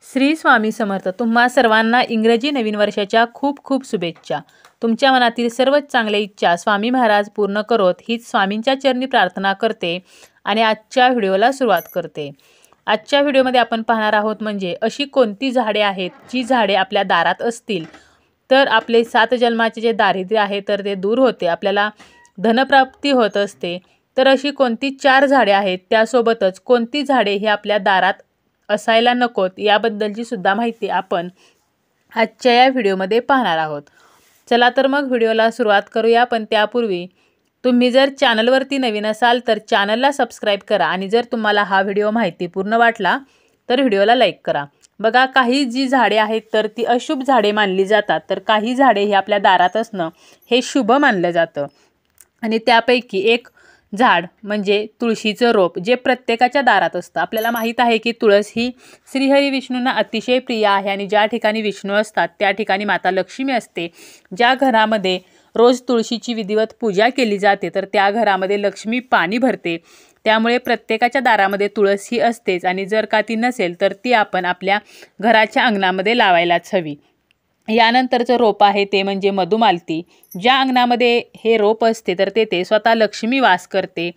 श्री स्वामी समर्थ। तुम्हा सर्वांना इंग्रजी नवीन वर्षाच्या खूप खूप शुभेच्छा। तुमच्या मनातील सर्वच चांगल्या इच्छा स्वामी महाराज पूर्ण करोत हीच स्वामींच्या चरणी प्रार्थना करते आणि आजच्या व्हिडिओला सुरुवात करते। आजच्या व्हिडिओमध्ये आपण पाहणार आहोत म्हणजे अशी कोणती झाडे आहेत जी झाडे आपल्या दारात असतील तर आपले 7 जन्माचे जे दारिद्र्य आहे तर ते दूर होते, आपल्याला धनप्राप्ती होत असते। तर अशी कोणती 4 झाडे आहेत, त्यासोबतच कोणती झाडे हे आपल्या दारात असायला नकोत याबद्दलची सुद्धा माहिती आपण आजच्या या व्हिडिओमध्ये पाहणार आहोत। चला तर मग व्हिडिओला सुरुवात करूया। पण त्यापूर्वी तुम्ही जर चॅनलवरती नवीन असाल तर चॅनलला सबस्क्राइब करा आणि जर तुम्हाला हा व्हिडिओ माहितीपूर्ण वाटला तर व्हिडिओला लाईक करा। बघा, काही जी झाडे आहेत तर ती अशुभ झाडे मानली जातात, तर काही झाडे हे आपल्या दारात असणं हे शुभ मानलं जातं। आणि त्यापैकी एक झाड म्हणजे तुळशीचं रोप, जे प्रत्येकाच्या दारात असतं। आपल्याला माहीत आहे की तुळस ही श्रीहरी विष्णूंना अतिशय प्रिय आहे आणि ज्या ठिकाणी विष्णू असतात त्या ठिकाणी माता लक्ष्मी असते। ज्या घरामध्ये रोज तुळशीची विधिवत पूजा केली जाते तर त्या घरामध्ये लक्ष्मी पाणी भरते। त्यामुळे प्रत्येकाच्या दारामध्ये तुळस ही असतेच आणि जर का ती नसेल तर ती आपण आपल्या घराच्या अंगणामध्ये लावायलाच हवी। यानंतरचं रोप आहे ते म्हणजे मधुमालती। ज्या अंगणामध्ये हे रोप असते तर तेथे स्वतः लक्ष्मी वास करते।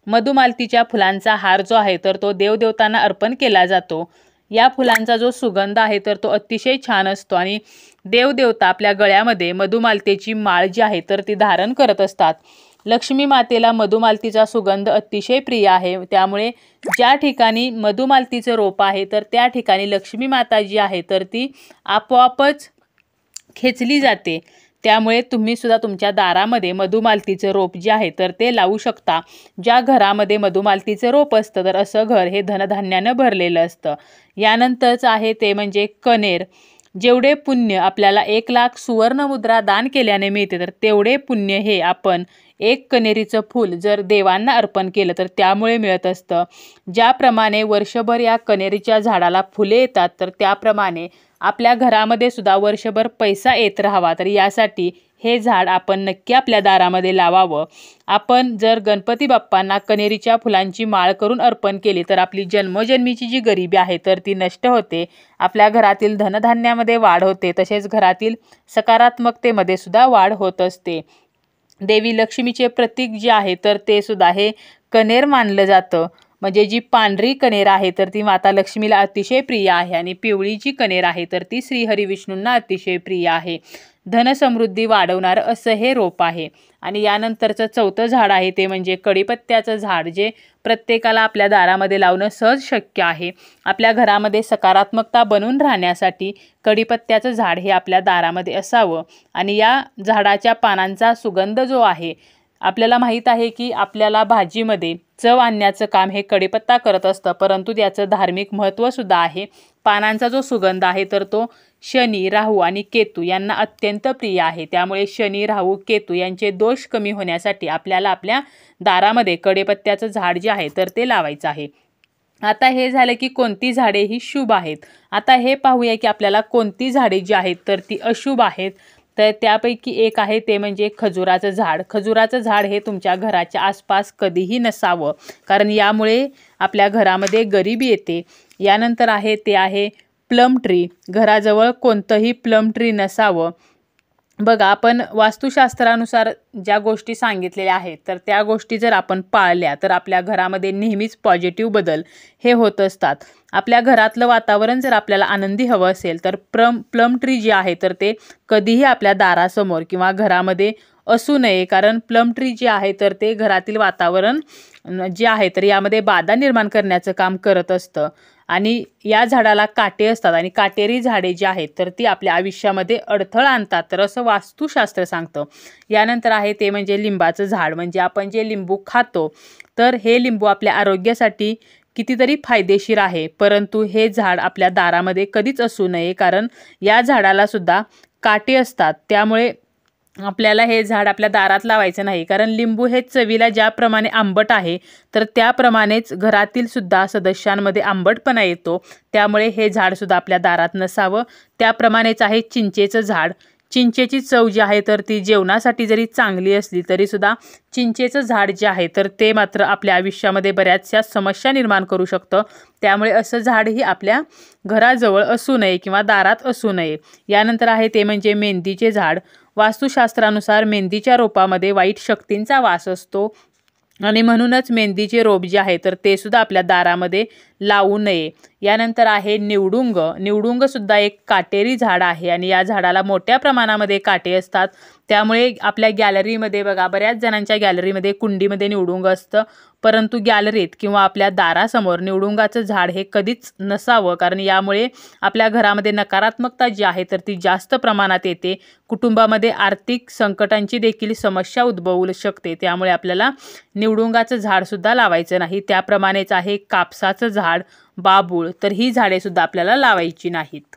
मधुमालतीच्या फुलांचा हार जो आहे तर तो देवदेवतांना अर्पण केला जातो। या फुलांचा जो सुगंध आहे तर तो अतिशय छान असतो आणि देवदेवता आपल्या गळ्यामध्ये मधुमालतीची माळ जी आहे तर ती धारण करत असतात। लक्ष्मी मातेला मधुमालतीचा सुगंध अतिशय प्रिय आहे, त्यामुळे ज्या ठिकाणी मधुमालतीचं रोप आहे तर त्या ठिकाणी लक्ष्मी माता जी आहे तर ती आपोआपच खेचली जाते। त्यामुळे तुम्ही सुद्धा तुमच्या दारामध्ये मधुमालतीचं रोप जे आहे तर ते लावू शकता। ज्या घरामध्ये मधुमालतीचं रोप असतं तर असं घर हे धनधान्यानं भरलेलं असतं। यानंतरच आहे ते म्हणजे कनेर। जेवढे पुण्य आपल्याला 1 लाख सुवर्ण मुद्रा दान केल्याने मिळते तर तेवढे पुण्य हे आपण 1 कनेरीचं फूल जर देवांना अर्पण केलं तर त्यामुळे मिळत असतं। ज्याप्रमाणे वर्षभर या कनेरीच्या झाडाला फुले येतात तर त्याप्रमाणे आपल्या घरामध्ये सुद्धा वर्षभर पैसा येत राहावा, तर यासाठी हे झाड आपण नक्की आपल्या दारामध्ये लावावं। आपण जर गणपती बाप्पांना कनेरीच्या फुलांची माळ करून अर्पण केली तर आपली जन्मोजन्मीची जी गरिबी आहे तर ती नष्ट होते, आपल्या घरातील धनधान्यामध्ये वाढ होते, तसेच घरातील सकारात्मकतेमध्ये सुद्धा वाढ होत असते। देवी लक्ष्मीचे प्रतीक जे आहे तर ते सुद्धा हे कनेर मानलं जातं। म्हणजे जी पांढरी कनेर आहे तर ती माता लक्ष्मीला अतिशय प्रिय आहे आणि पिवळी जी कनेर आहे तर ती श्रीहरी विष्णूंना अतिशय प्रिय आहे। धनसमृद्धी वाढवणारं असं हे रोप आहे। आणि यानंतरचं 4थं झाड आहे ते म्हणजे कडीपत्त्याचं झाड, जे प्रत्येकाला आपल्या दारामध्ये लावणं सहज शक्य आहे। आपल्या घरामध्ये सकारात्मकता बनून राहण्यासाठी कडीपत्त्याचं झाड हे आपल्या दारामध्ये असावं। आणि या झाडाच्या पानांचा सुगंध जो आहे, आपल्याला माहीत आहे की आपल्याला भाजीमध्ये चव आणण्याचं काम हे कडीपत्ता करत असतं, परंतु त्याचं धार्मिक महत्त्व सुद्धा आहे। पानांचा जो सुगंध आहे तर तो शनी, राहू आणि केतू यांना अत्यंत प्रिय आहे। त्यामुळे शनी, राहू, केतू यांचे दोष कमी होण्यासाठी आपल्याला आपल्या दारामध्ये कडीपत्त्याचं झाड जे आहे तर ते लावायचं आहे। आता हे झालं की कोणती झाडे ही शुभ आहेत। आता हे पाहूया की आपल्याला कोणती झाडे जी आहेत तर ती अशुभ आहेत। तर त्यापैकी एक आहे ते म्हणजे खजुराचं झाड। खजुराचं झाड हे तुमच्या घराच्या आसपास कधीही नसावं, कारण यामुळे आपल्या घरामध्ये गरिबी येते। यानंतर आहे ते आहे प्लम ट्री। घराजवळ कोणतंही प्लम ट्री नसावं। बघा, आपण वास्तुशास्त्रानुसार ज्या गोष्टी सांगितलेल्या आहेत तर त्या गोष्टी जर आपण पाळल्या तर आपल्या घरामध्ये नेहमीच पॉझिटिव्ह बदल हे होत असतात। आपल्या घरातलं वातावरण जर आपल्याला आनंदी हवं असेल तर प्लम ट्री जे आहे तर ते कधीही आपल्या दारासमोर किंवा घरामध्ये असू नये, कारण प्लम ट्री जे आहे तर ते घरातील वातावरण जे आहे तर यामध्ये बाधा निर्माण करण्याचं काम करत असतं। आणि या झाडाला काटे असतात आणि काटेरी झाडे जी आहेत तर ती आपल्या आयुष्यामध्ये अडथळा आणतात, तर असं वास्तुशास्त्र सांगतं। यानंतर आहे ते म्हणजे लिंबाचं झाड। म्हणजे आपण जे लिंबू खातो तर हे लिंबू आपल्या आरोग्यासाठी कितीतरी फायदेशीर आहे, परंतु हे झाड आपल्या दारामध्ये कधीच असू नये, कारण या झाडाला सुद्धा काटे असतात। त्यामुळे आपल्याला हे झाड आपल्या दारात लावायचं नाही, कारण लिंबू हे चवीला ज्याप्रमाणे आंबट आहे तर त्याप्रमाणेच घरातील सुद्धा सदस्यांमध्ये आंबटपणा येतो। त्यामुळे हे झाड सुद्धा आपल्या दारात नसावं। त्याप्रमाणेच आहे चिंचेचं झाड। चिंचेची चव जी आहे तर ती जेवणासाठी जरी चांगली असली तरी सुद्धा चिंचेचं झाड जे आहे तर ते मात्र आपल्या आयुष्यामध्ये बऱ्याचशा समस्या निर्माण करू शकतं. त्यामुळे असं झाडही आपल्या घराजवळ असू नये किंवा दारात असू नये. यानंतर आहे ते म्हणजे मेंदीचे झाड. वास्तुशास्त्रानुसार मेंदीच्या रोपामध्ये वाईट शक्तींचा वास असतो आणि म्हणूनच मेंदीचे रोप जे आहे तर ते सुद्धा आपल्या दारामध्ये लावू नये. यानंतर आहे निवडुंग. निवडुंग सुद्धा एक काटेरी झाड आहे आणि या झाडाला मोठ्या प्रमाणामध्ये काटे असतात. त्यामुळे आपल्या गॅलरीमध्ये बघा, बऱ्याच जणांच्या गॅलरीमध्ये कुंडीमध्ये निवडुंग असतं, परंतु गॅलरीत किंवा आपल्या दारासमोर निवडुंगाचं झाड हे कधीच नसावं, कारण यामुळे आपल्या घरामध्ये नकारात्मकता जी आहे तर ती जास्त प्रमाणात येते. कुटुंबामध्ये आर्थिक संकटांची देखील समस्या उद्भवू शकते. त्यामुळे आपल्याला निवडुंगाचं झाडसुद्धा लावायचं नाही. त्याप्रमाणेच आहे कापसाचं झाड, बाभूळ, तर ही झाडे सुद्धा आपल्याला लावायची नाहीत.